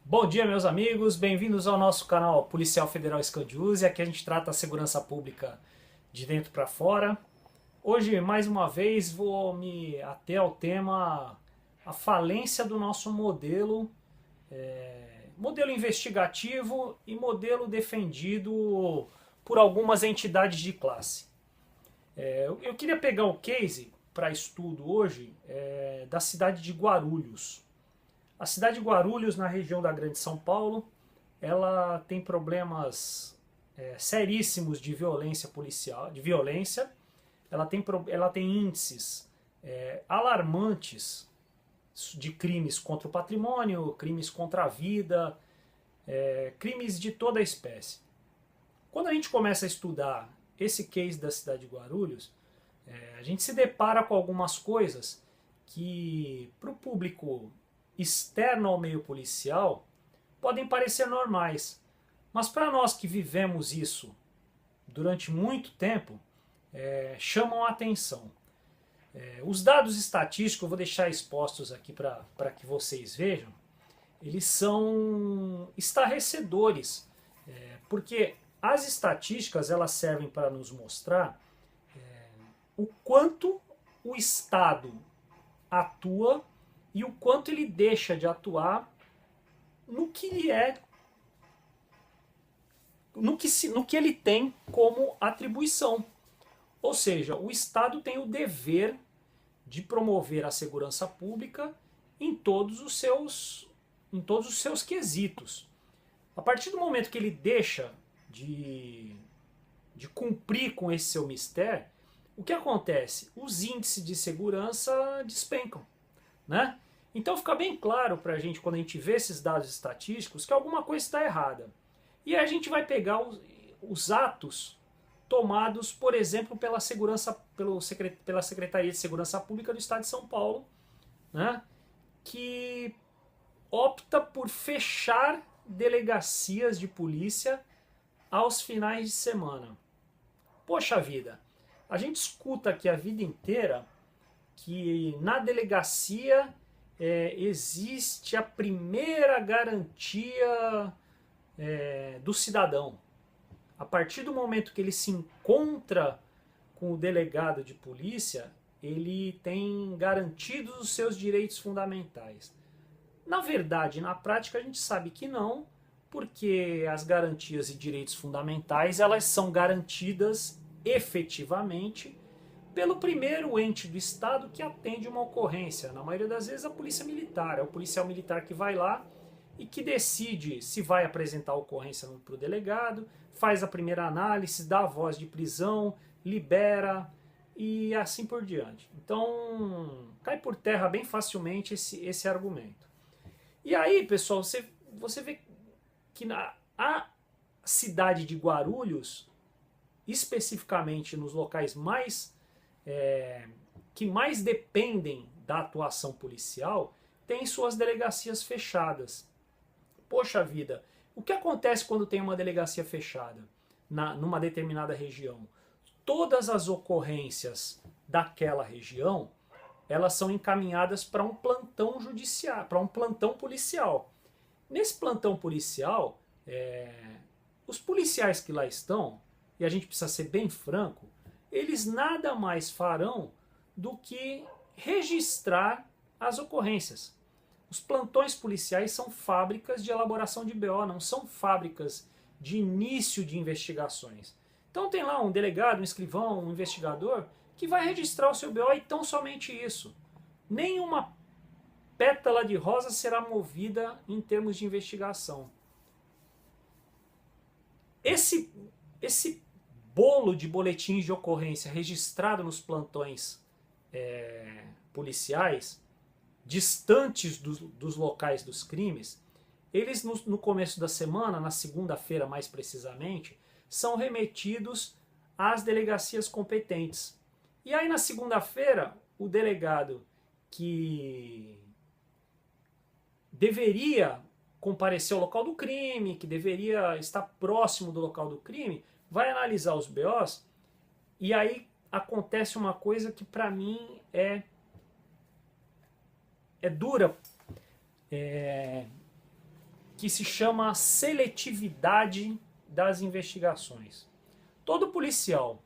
Bom dia, meus amigos, bem-vindos ao nosso canal Policial Federal Scandiuse. Aqui a gente trata a segurança pública de dentro para fora. Hoje, mais uma vez, vou me ater ao tema a falência do nosso modelo investigativo e modelo defendido por algumas entidades de classe. Eu queria pegar o case para estudo hoje da cidade de Guarulhos. A cidade de Guarulhos, na região da Grande São Paulo, ela tem problemas seríssimos de violência policial, ela tem índices alarmantes de crimes contra o patrimônio, crimes contra a vida, crimes de toda a espécie. Quando a gente começa a estudar esse case da cidade de Guarulhos, a gente se depara com algumas coisas que, para o público externo ao meio policial, podem parecer normais. Mas para nós que vivemos isso durante muito tempo, chamam a atenção. Os dados estatísticos, eu vou deixar expostos aqui para que vocês vejam, eles são estarrecedores, porque as estatísticas elas servem para nos mostrar o quanto o Estado atua e o quanto ele deixa de atuar no que ele tem como atribuição. Ou seja, o Estado tem o dever de promover a segurança pública em todos os seus quesitos. A partir do momento que ele deixa de cumprir com esse seu mistério, o que acontece? Os índices de segurança despencam, né? Então fica bem claro para a gente, quando a gente vê esses dados estatísticos, que alguma coisa está errada. E aí a gente vai pegar os atos tomados, por exemplo, pela Secretaria de Segurança Pública do Estado de São Paulo, né, que opta por fechar delegacias de polícia aos finais de semana. Poxa vida, a gente escuta aqui a vida inteira que na delegacia existe a primeira garantia do cidadão. A partir do momento que ele se encontra com o delegado de polícia, ele tem garantidos os seus direitos fundamentais. Na verdade, na prática, a gente sabe que não, porque as garantias e direitos fundamentais elas são garantidas efetivamente pelo primeiro ente do Estado que atende uma ocorrência. Na maioria das vezes a polícia militar, é o policial militar que vai lá e que decide se vai apresentar a ocorrência para o delegado, faz a primeira análise, dá a voz de prisão, libera e assim por diante. Então cai por terra bem facilmente esse argumento. E aí, pessoal, você vê que a cidade de Guarulhos, especificamente nos locais que mais dependem da atuação policial, tem suas delegacias fechadas. Poxa vida, o que acontece quando tem uma delegacia fechada numa determinada região? Todas as ocorrências daquela região, elas são encaminhadas para um plantão judiciário, para um plantão policial. Nesse plantão policial, os policiais que lá estão, e a gente precisa ser bem franco, eles nada mais farão do que registrar as ocorrências. Os plantões policiais são fábricas de elaboração de BO, não são fábricas de início de investigações. Então tem lá um delegado, um escrivão, um investigador que vai registrar o seu BO e tão somente isso. Nenhuma pétala de rosa será movida em termos de investigação. Esse bolo de boletins de ocorrência registrado nos plantões policiais, distantes dos locais dos crimes, eles no começo da semana, na segunda-feira mais precisamente, são remetidos às delegacias competentes. E aí na segunda-feira, o delegado que deveria comparecer ao local do crime, que deveria estar próximo do local do crime, vai analisar os BOs e aí acontece uma coisa que para mim é dura que se chama seletividade das investigações. Todo policial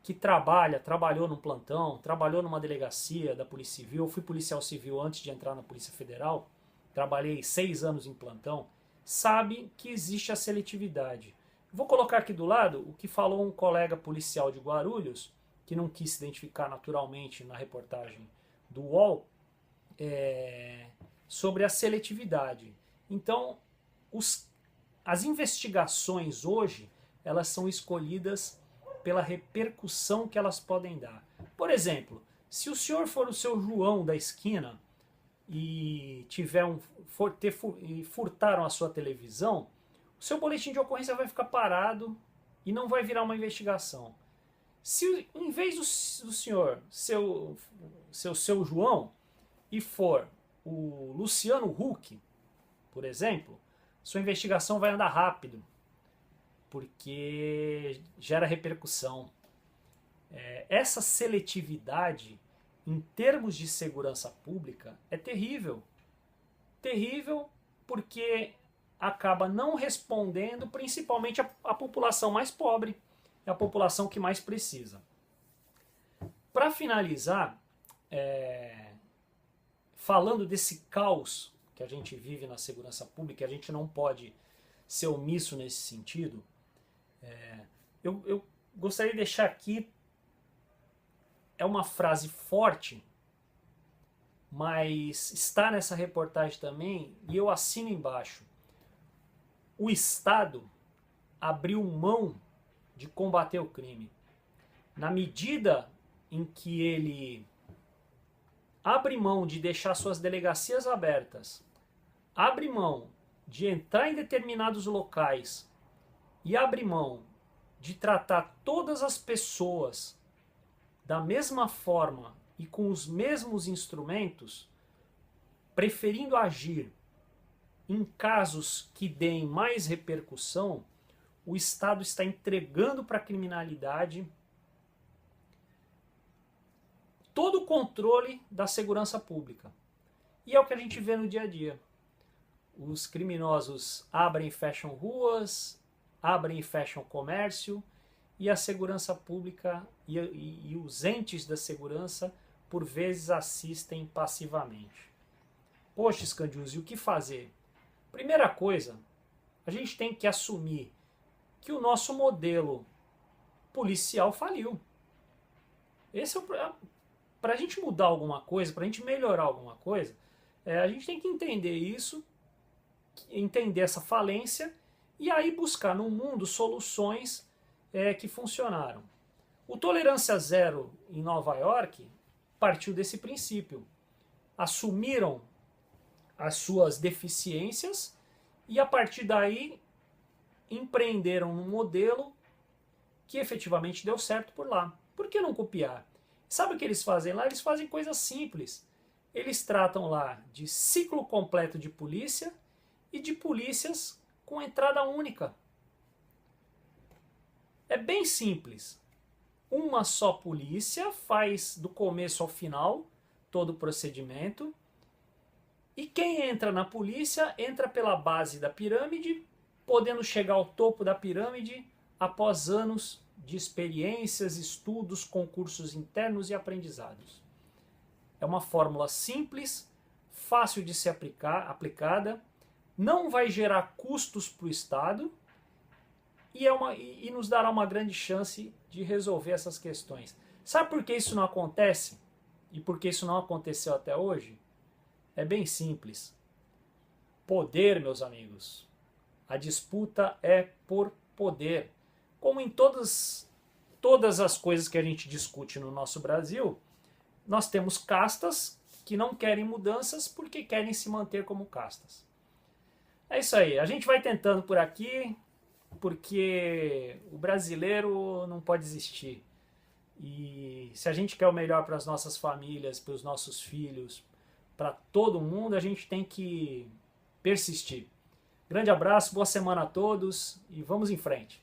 que trabalhou num plantão, trabalhou numa delegacia da Polícia Civil, eu fui policial civil antes de entrar na Polícia Federal, trabalhei 6 anos em plantão, sabe que existe a seletividade. Vou colocar aqui do lado o que falou um colega policial de Guarulhos, que não quis se identificar naturalmente na reportagem do UOL, sobre a seletividade. Então, as investigações hoje, elas são escolhidas pela repercussão que elas podem dar. Por exemplo, se o senhor for o seu João da esquina e furtaram a sua televisão, o seu boletim de ocorrência vai ficar parado e não vai virar uma investigação. Se em vez do senhor, seu João, e for o Luciano Huck, por exemplo, sua investigação vai andar rápido, porque gera repercussão. Essa seletividade, em termos de segurança pública, é terrível. Terrível porque acaba não respondendo principalmente a população mais pobre, é a população que mais precisa. Para finalizar, falando desse caos que a gente vive na segurança pública, a gente não pode ser omisso nesse sentido, eu gostaria de deixar aqui, é uma frase forte, mas está nessa reportagem também, e eu assino embaixo. O Estado abriu mão de combater o crime. Na medida em que ele abre mão de deixar suas delegacias abertas, abre mão de entrar em determinados locais e abre mão de tratar todas as pessoas da mesma forma e com os mesmos instrumentos, preferindo agir em casos que deem mais repercussão, o Estado está entregando para a criminalidade todo o controle da segurança pública. E é o que a gente vê no dia a dia. Os criminosos abrem e fecham ruas, abrem e fecham comércio, e a segurança pública e os entes da segurança, por vezes, assistem passivamente. Poxa, Scandius, e o que fazer? Primeira coisa, a gente tem que assumir que o nosso modelo policial faliu. Esse para a gente mudar alguma coisa, para a gente melhorar alguma coisa, a gente tem que entender isso, entender essa falência e aí buscar no mundo soluções que funcionaram. O Tolerância Zero em Nova York partiu desse princípio. Assumiram as suas deficiências e a partir daí empreenderam um modelo que efetivamente deu certo por lá. Por que não copiar? Sabe o que eles fazem lá? Eles fazem coisas simples. Eles tratam lá de ciclo completo de polícia e de polícias com entrada única. É bem simples. Uma só polícia faz do começo ao final todo o procedimento. E quem entra na polícia entra pela base da pirâmide, podendo chegar ao topo da pirâmide após anos de experiências, estudos, concursos internos e aprendizados. É uma fórmula simples, fácil de ser aplicada, não vai gerar custos para o Estado e nos dará uma grande chance de resolver essas questões. Sabe por que isso não acontece? E por que isso não aconteceu até hoje? É bem simples. Poder, meus amigos. A disputa é por poder. Como em todas as coisas que a gente discute no nosso Brasil, nós temos castas que não querem mudanças porque querem se manter como castas. É isso aí. A gente vai tentando por aqui, porque o brasileiro não pode desistir. E se a gente quer o melhor para as nossas famílias, para os nossos filhos, para todo mundo, a gente tem que persistir. Grande abraço, boa semana a todos e vamos em frente.